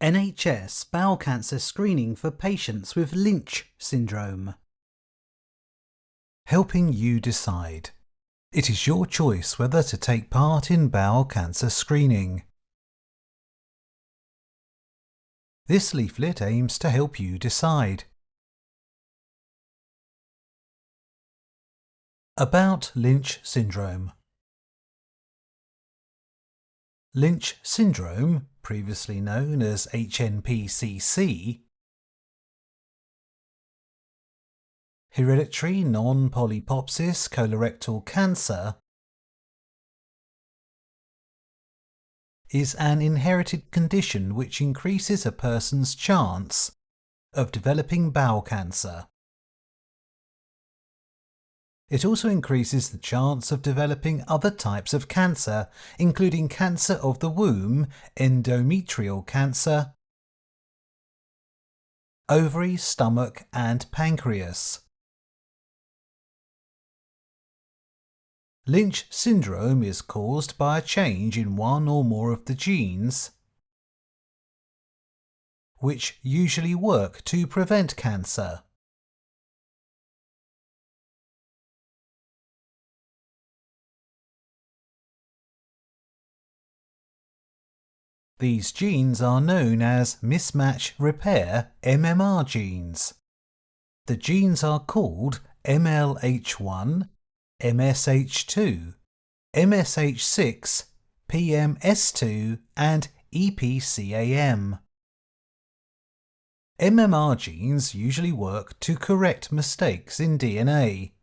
NHS bowel cancer screening for patients with Lynch syndrome. Helping you decide. It is your choice whether to take part in bowel cancer screening. This leaflet aims to help you decide. About Lynch syndrome. Lynch syndrome, previously known as HNPCC, hereditary non-polyposis colorectal cancer, is an inherited condition which increases a person's chance of developing bowel cancer. It also increases the chance of developing other types of cancer, including cancer of the womb, endometrial cancer, ovary, stomach, and pancreas. Lynch syndrome is caused by a change in one or more of the genes which usually work to prevent cancer. These genes are known as mismatch repair (MMR) genes. The genes are called MLH1, MSH2, MSH6, PMS2 and EPCAM. MMR genes usually work to correct mistakes in DNA.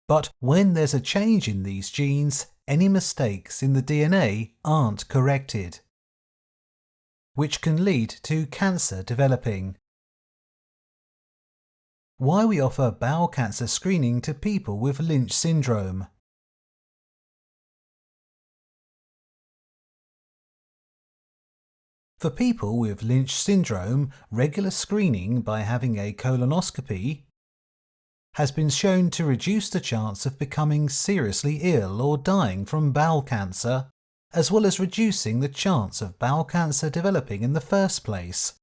But when there's a change in these genes, any mistakes in the DNA aren't corrected, which can lead to cancer developing. Why we offer bowel cancer screening to people with Lynch syndrome. For people with Lynch syndrome, regular screening by having a colonoscopy has been shown to reduce the chance of becoming seriously ill or dying from bowel cancer, as well as reducing the chance of bowel cancer developing in the first place.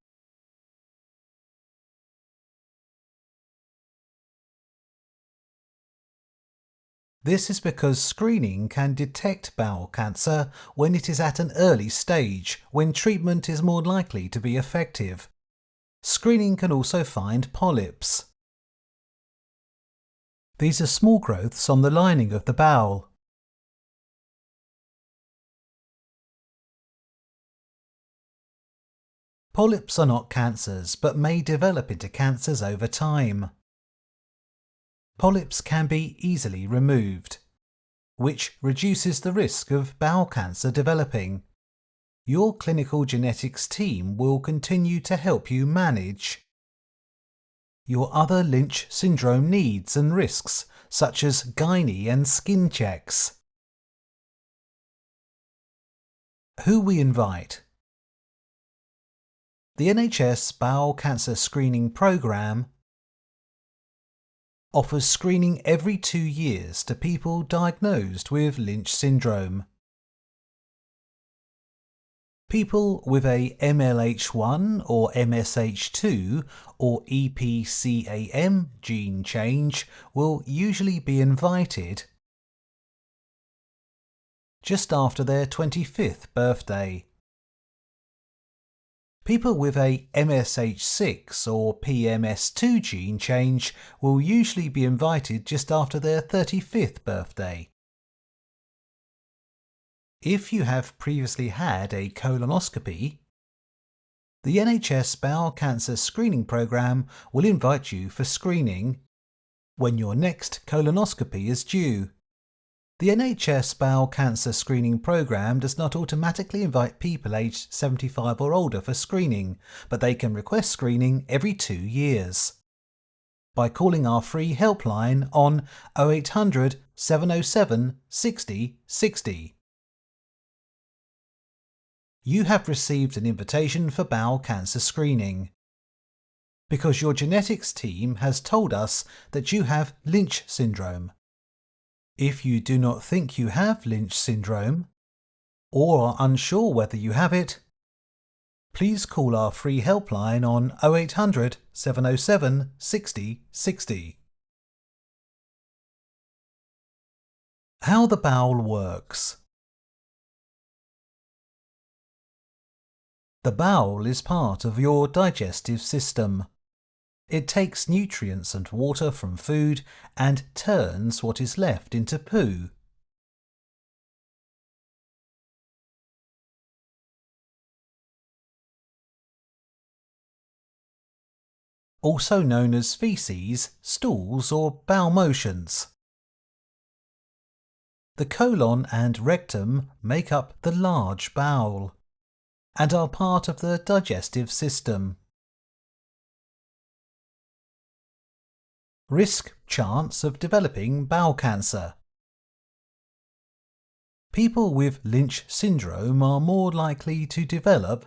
This is because screening can detect bowel cancer when it is at an early stage, when treatment is more likely to be effective. Screening can also find polyps. These are small growths on the lining of the bowel. Polyps are not cancers, but may develop into cancers over time. Polyps can be easily removed, which reduces the risk of bowel cancer developing. Your clinical genetics team will continue to help you manage your other Lynch syndrome needs and risks, such as gynae and skin checks. Who we invite. The NHS Bowel Cancer Screening Programme offers screening every 2 years to people diagnosed with Lynch syndrome. People with a MLH1 or MSH2 or EPCAM gene change will usually be invited just after their 25th birthday. People with a MSH6 or PMS2 gene change will usually be invited just after their 35th birthday. If you have previously had a colonoscopy, the NHS Bowel Cancer Screening Programme will invite you for screening when your next colonoscopy is due. The NHS Bowel Cancer Screening Programme does not automatically invite people aged 75 or older for screening, but they can request screening every 2 years by calling our free helpline on 0800 707 60 60. You have received an invitation for bowel cancer screening because your genetics team has told us that you have Lynch syndrome. If you do not think you have Lynch syndrome, or are unsure whether you have it, please call our free helpline on 0800 707 60 60. How the bowel works. The bowel is part of your digestive system. It takes nutrients and water from food and turns what is left into poo. Also known as feces, stools, or bowel motions. The colon and rectum make up the large bowel and are part of the digestive system. Risk chance of developing bowel cancer. People with Lynch syndrome are more likely to develop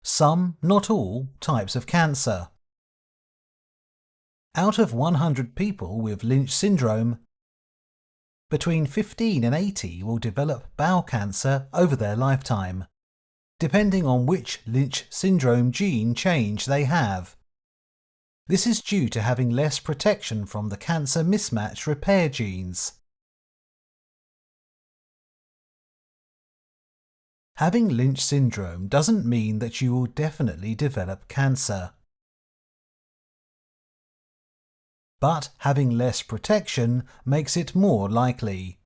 some, not all, types of cancer. Out of 100 people with Lynch syndrome, between 15 and 80 will develop bowel cancer over their lifetime, depending on which Lynch syndrome gene change they have. This is due to having less protection from the cancer mismatch repair genes. Having Lynch syndrome doesn't mean that you will definitely develop cancer. But having less protection makes it more likely.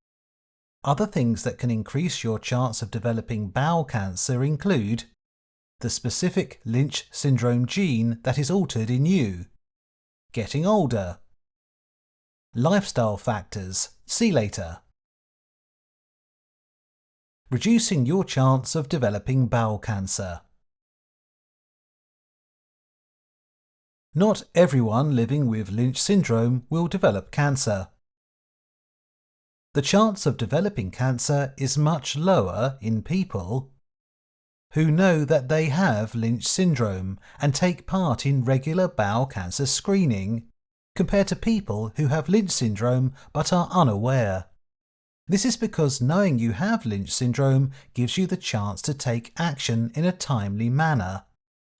Other things that can increase your chance of developing bowel cancer include the specific Lynch syndrome gene that is altered in you, getting older, lifestyle factors, see later, reducing your chance of developing bowel cancer. Not everyone living with Lynch syndrome will develop cancer. The chance of developing cancer is much lower in people who know that they have Lynch syndrome and take part in regular bowel cancer screening, compared to people who have Lynch syndrome but are unaware. This is because knowing you have Lynch syndrome gives you the chance to take action in a timely manner,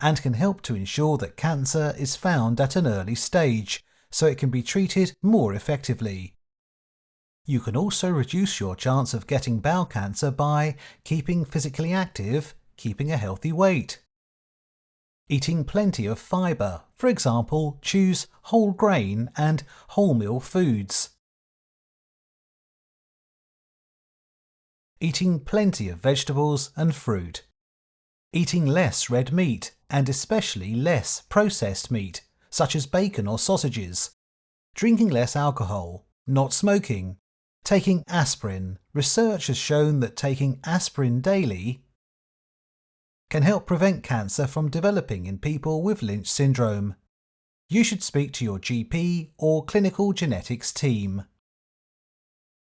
and can help to ensure that cancer is found at an early stage, so it can be treated more effectively. You can also reduce your chance of getting bowel cancer by keeping physically active, keeping a healthy weight, eating plenty of fibre, for example, choose whole grain and wholemeal foods, eating plenty of vegetables and fruit, eating less red meat and especially less processed meat, such as bacon or sausages, drinking less alcohol, not smoking, taking aspirin. Research has shown that taking aspirin daily can help prevent cancer from developing in people with Lynch syndrome. You should speak to your GP or clinical genetics team.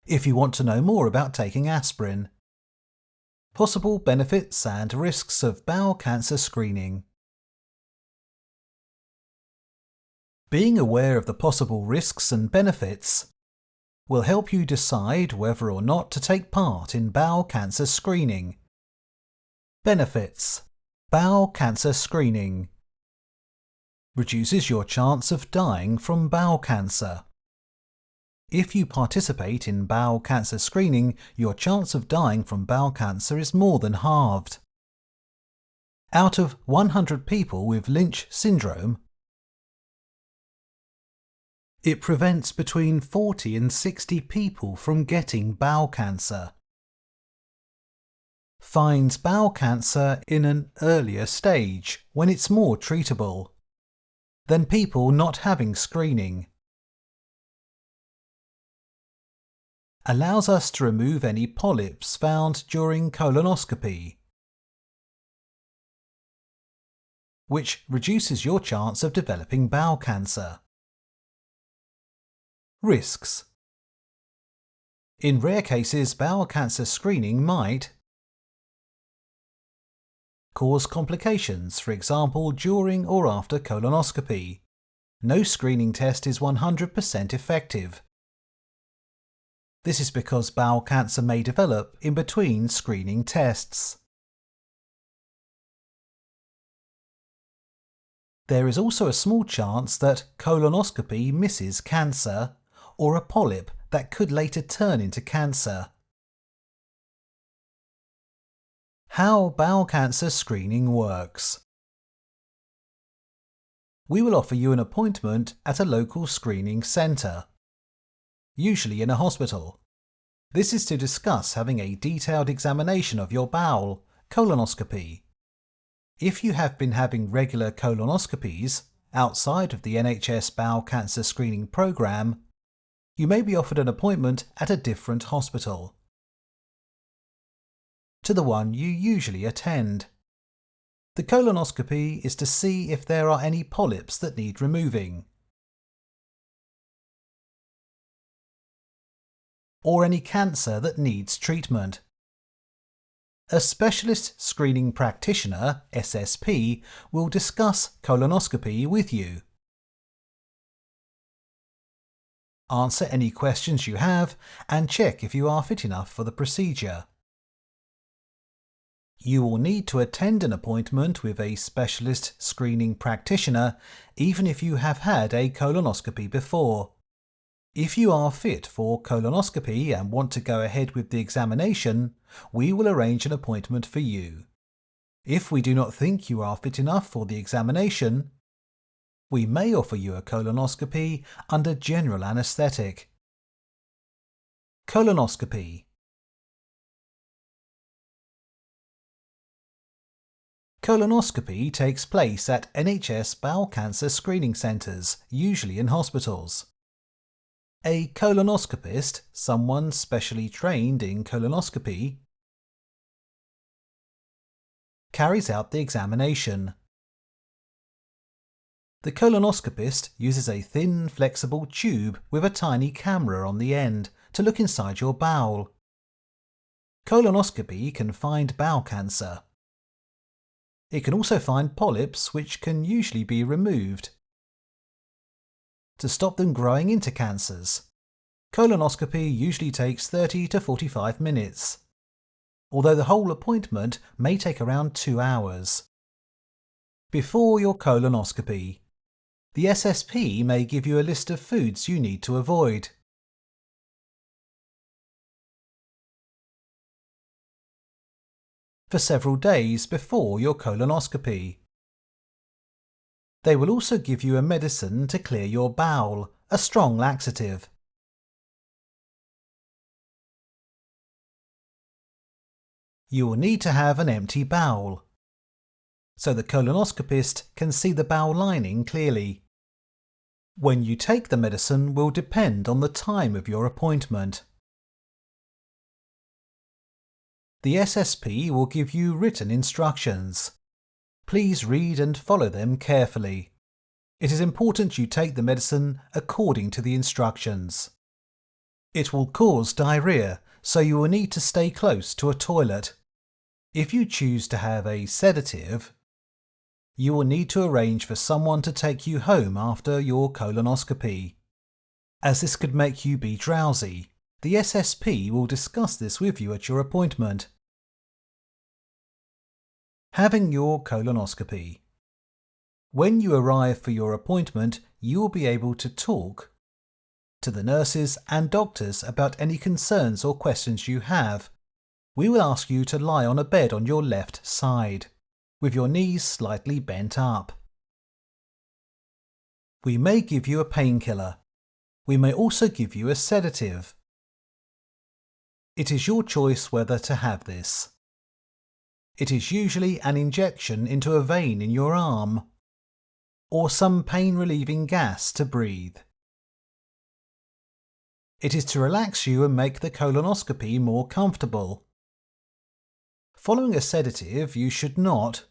If you want to know more about taking aspirin, possible benefits and risks of bowel cancer screening. Being aware of the possible risks and benefits will help you decide whether or not to take part in bowel cancer screening. Benefits. Bowel cancer screening reduces your chance of dying from bowel cancer. If you participate in bowel cancer screening, your chance of dying from bowel cancer is more than halved. Out of 100 people with Lynch syndrome, it prevents between 40 and 60 people from getting bowel cancer. Finds bowel cancer in an earlier stage when it's more treatable than people not having screening. Allows us to remove any polyps found during colonoscopy, which reduces your chance of developing bowel cancer. Risks. In rare cases, bowel cancer screening might cause complications, for example, during or after colonoscopy. No screening test is 100% effective. This is because bowel cancer may develop in between screening tests. There is also a small chance that colonoscopy misses cancer or a polyp that could later turn into cancer. How bowel cancer screening works. We will offer you an appointment at a local screening centre, usually in a hospital. This is to discuss having a detailed examination of your bowel, colonoscopy. If you have been having regular colonoscopies outside of the NHS bowel cancer screening programme, you may be offered an appointment at a different hospital to the one you usually attend. The colonoscopy is to see if there are any polyps that need removing, or any cancer that needs treatment. A specialist screening practitioner, SSP, will discuss colonoscopy with you, answer any questions you have, and check if you are fit enough for the procedure. You will need to attend an appointment with a specialist screening practitioner even if you have had a colonoscopy before. If you are fit for colonoscopy and want to go ahead with the examination, we will arrange an appointment for you. If we do not think you are fit enough for the examination, we may offer you a colonoscopy under general anaesthetic. Colonoscopy. Colonoscopy takes place at NHS bowel cancer screening centres, usually in hospitals. A colonoscopist, someone specially trained in colonoscopy, carries out the examination. The colonoscopist uses a thin, flexible tube with a tiny camera on the end to look inside your bowel. Colonoscopy can find bowel cancer. It can also find polyps, which can usually be removed to stop them growing into cancers. Colonoscopy usually takes 30 to 45 minutes, although the whole appointment may take around 2 hours. Before your colonoscopy, the SSP may give you a list of foods you need to avoid. For several days before your colonoscopy. They will also give you a medicine to clear your bowel, a strong laxative. You will need to have an empty bowel, so the colonoscopist can see the bowel lining clearly. When you take the medicine will depend on the time of your appointment. The SSP will give you written instructions. Please read and follow them carefully. It is important you take the medicine according to the instructions. It will cause diarrhea, so you will need to stay close to a toilet. If you choose to have a sedative, you will need to arrange for someone to take you home after your colonoscopy. As this could make you be drowsy, the SSP will discuss this with you at your appointment. Having your colonoscopy. When you arrive for your appointment, you will be able to talk to the nurses and doctors about any concerns or questions you have. We will ask you to lie on a bed on your left side, with your knees slightly bent up. We may give you a painkiller. We may also give you a sedative. It is your choice whether to have this. It is usually an injection into a vein in your arm, or some pain-relieving gas to breathe. It is to relax you and make the colonoscopy more comfortable. Following a sedative, you should not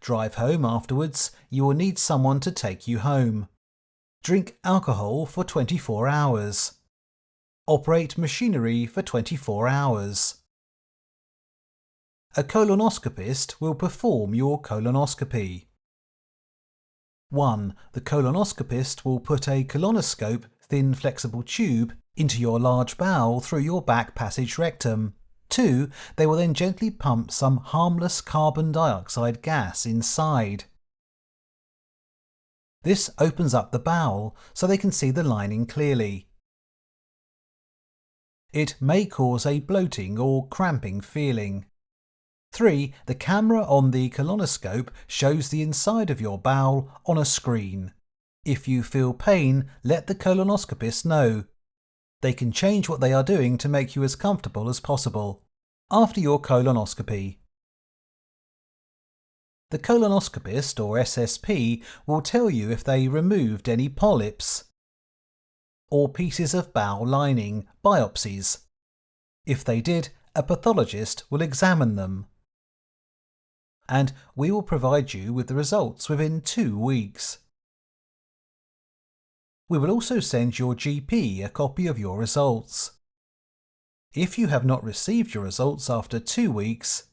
drive home afterwards. You will need someone to take you home. Drink alcohol for 24 hours. Operate machinery for 24 hours. A colonoscopist will perform your colonoscopy. 1. The colonoscopist will put a colonoscope thin flexible tube into your large bowel through your back passage rectum. 2. They will then gently pump some harmless carbon dioxide gas inside. This opens up the bowel so they can see the lining clearly. It may cause a bloating or cramping feeling. 3. The camera on the colonoscope shows the inside of your bowel on a screen. If you feel pain, let the colonoscopist know. They can change what they are doing to make you as comfortable as possible. After your colonoscopy, the colonoscopist or SSP will tell you if they removed any polyps or pieces of bowel lining, biopsies. If they did, a pathologist will examine them. And we will provide you with the results within 2 weeks. We will also send your GP a copy of your results. If you have not received your results after 2 weeks,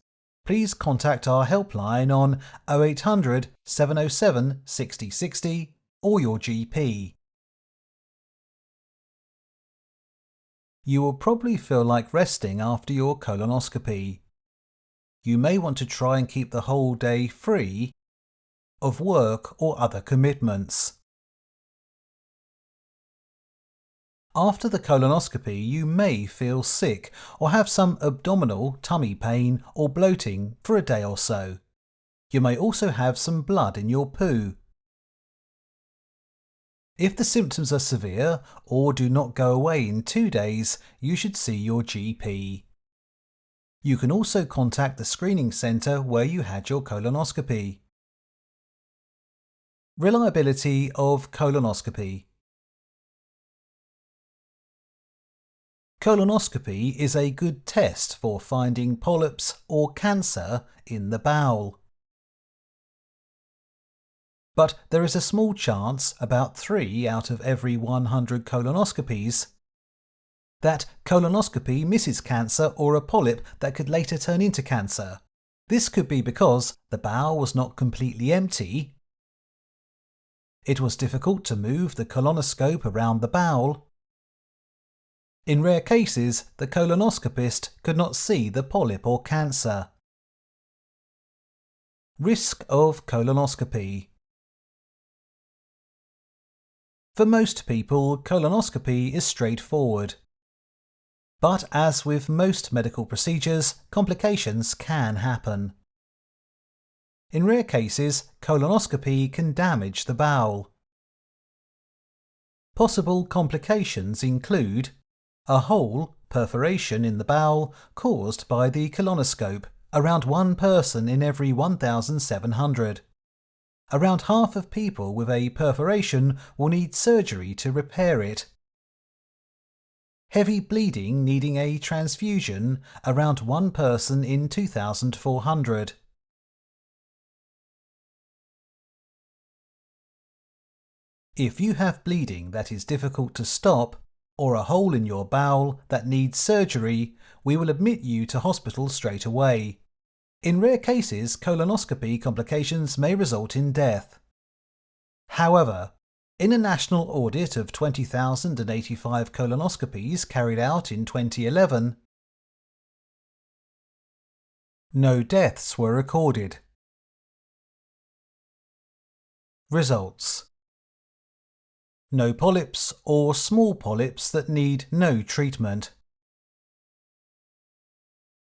please contact our helpline on 0800 707 6060 or your GP. You will probably feel like resting after your colonoscopy. You may want to try and keep the whole day free of work or other commitments. After the colonoscopy, you may feel sick or have some abdominal, tummy pain or bloating for a day or so. You may also have some blood in your poo. If the symptoms are severe or do not go away in 2 days, you should see your GP. You can also contact the screening centre where you had your colonoscopy. Reliability of colonoscopy. Colonoscopy is a good test for finding polyps or cancer in the bowel. But there is a small chance, about 3 out of every 100 colonoscopies, that colonoscopy misses cancer or a polyp that could later turn into cancer. This could be because the bowel was not completely empty, it was difficult to move the colonoscope around the bowel. In rare cases, the colonoscopist could not see the polyp or cancer. Risk of colonoscopy. For most people, colonoscopy is straightforward. But as with most medical procedures, complications can happen. In rare cases, colonoscopy can damage the bowel. Possible complications include a hole, perforation in the bowel caused by the colonoscope, around 1 person in every 1,700. Around half of people with a perforation will need surgery to repair it. Heavy bleeding needing a transfusion, around 1 person in 2,400. If you have bleeding that is difficult to stop, or a hole in your bowel that needs surgery, we will admit you to hospital straight away. In rare cases, colonoscopy complications may result in death. However, in a national audit of 20,085 colonoscopies carried out in 2011, no deaths were recorded. Results: no polyps or small polyps that need no treatment.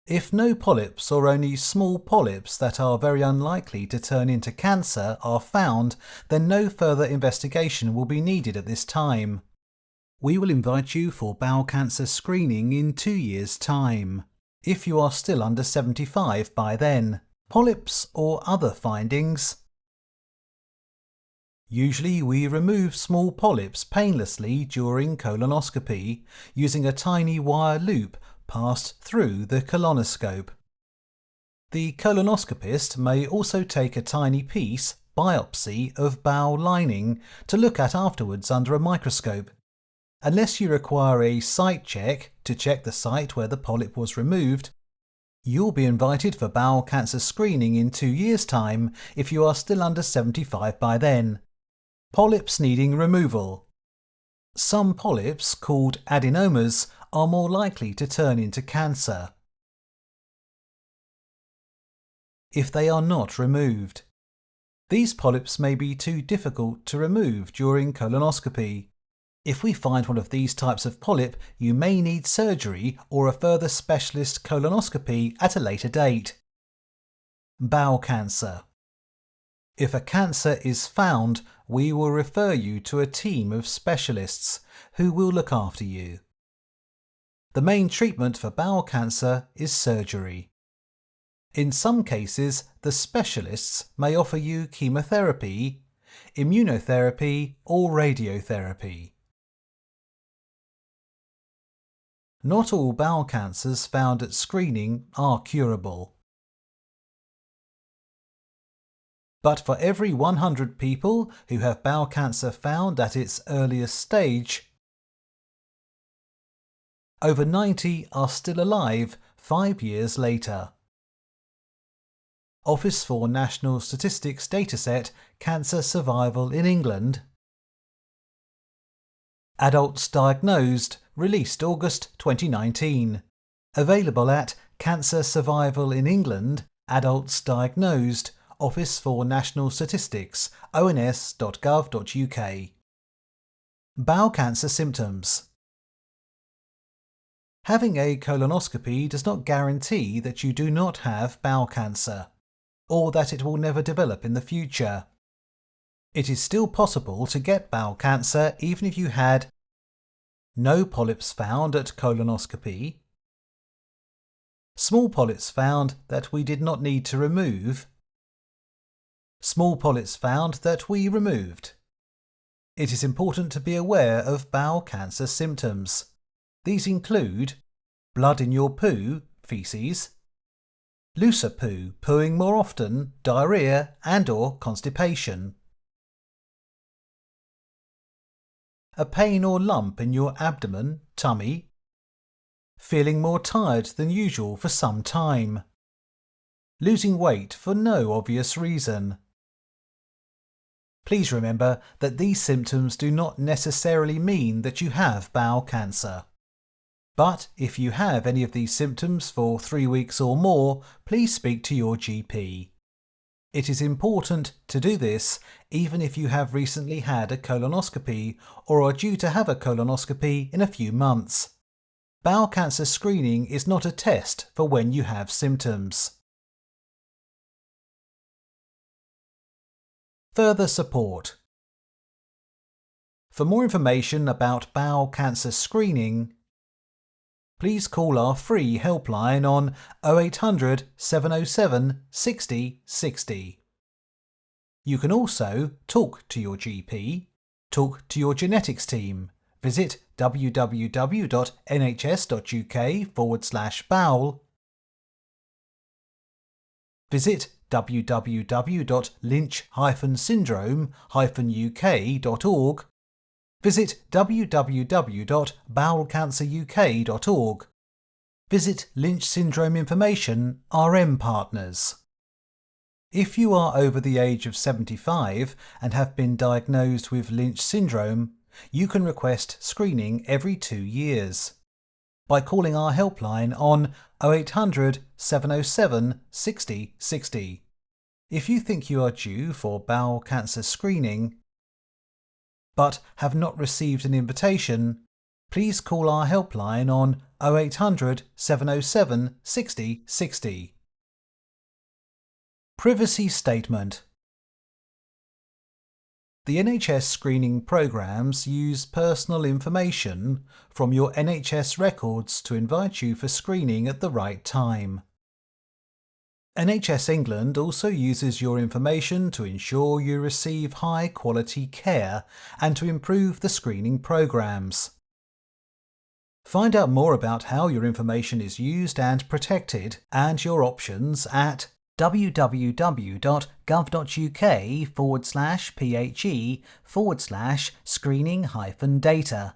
If no polyps or only small polyps that are very unlikely to turn into cancer are found, then no further investigation will be needed at this time. We will invite you for bowel cancer screening in 2 years' time, if you are still under 75 by then. Polyps or other findings. Usually we remove small polyps painlessly during colonoscopy using a tiny wire loop passed through the colonoscope. The colonoscopist may also take a tiny piece, biopsy, of bowel lining to look at afterwards under a microscope. Unless you require a site check to check the site where the polyp was removed, you'll be invited for bowel cancer screening in 2 years' time if you are still under 75 by then. Polyps needing removal. Some polyps, called adenomas, are more likely to turn into cancer if they are not removed. These polyps may be too difficult to remove during colonoscopy. If we find one of these types of polyp, you may need surgery or a further specialist colonoscopy at a later date. Bowel cancer. If a cancer is found, we will refer you to a team of specialists who will look after you. The main treatment for bowel cancer is surgery. In some cases, the specialists may offer you chemotherapy, immunotherapy, or radiotherapy. Not all bowel cancers found at screening are curable. But for every 100 people who have bowel cancer found at its earliest stage, over 90 are still alive 5 years later. Office for National Statistics dataset Cancer Survival in England. Adults diagnosed, released August 2019. Available at Cancer Survival in England, Adults Diagnosed, Office for National Statistics, ons.gov.uk. Bowel cancer symptoms. Having a colonoscopy does not guarantee that you do not have bowel cancer, or that it will never develop in the future. It is still possible to get bowel cancer even if you had no polyps found at colonoscopy, small polyps found that we did not need to remove, small polyps found that we removed. It is important to be aware of bowel cancer symptoms. These include blood in your poo, feces, looser poo, pooing more often, diarrhea and/or constipation, a pain or lump in your abdomen, tummy, feeling more tired than usual for some time, losing weight for no obvious reason. Please remember that these symptoms do not necessarily mean that you have bowel cancer. But if you have any of these symptoms for 3 weeks or more, please speak to your GP. It is important to do this even if you have recently had a colonoscopy or are due to have a colonoscopy in a few months. Bowel cancer screening is not a test for when you have symptoms. Further support. For more information about bowel cancer screening, please call our free helpline on 0800 707 60 60. You can also talk to your GP, talk to your genetics team, visit www.nhs.uk/bowel, visit www.lynch-syndrome-uk.org, visit www.bowelcanceruk.org, visit Lynch Syndrome Information RM Partners. If you are over the age of 75 and have been diagnosed with Lynch syndrome, you can request screening every 2 years by calling our helpline on 0800 707 60 60. If you think you are due for bowel cancer screening but have not received an invitation, please call our helpline on 0800 707 60 60. Privacy Statement. The NHS screening programmes use personal information from your NHS records to invite you for screening at the right time. NHS England also uses your information to ensure you receive high-quality care and to improve the screening programmes. Find out more about how your information is used and protected and your options at www.gov.uk/PHE/screening-data.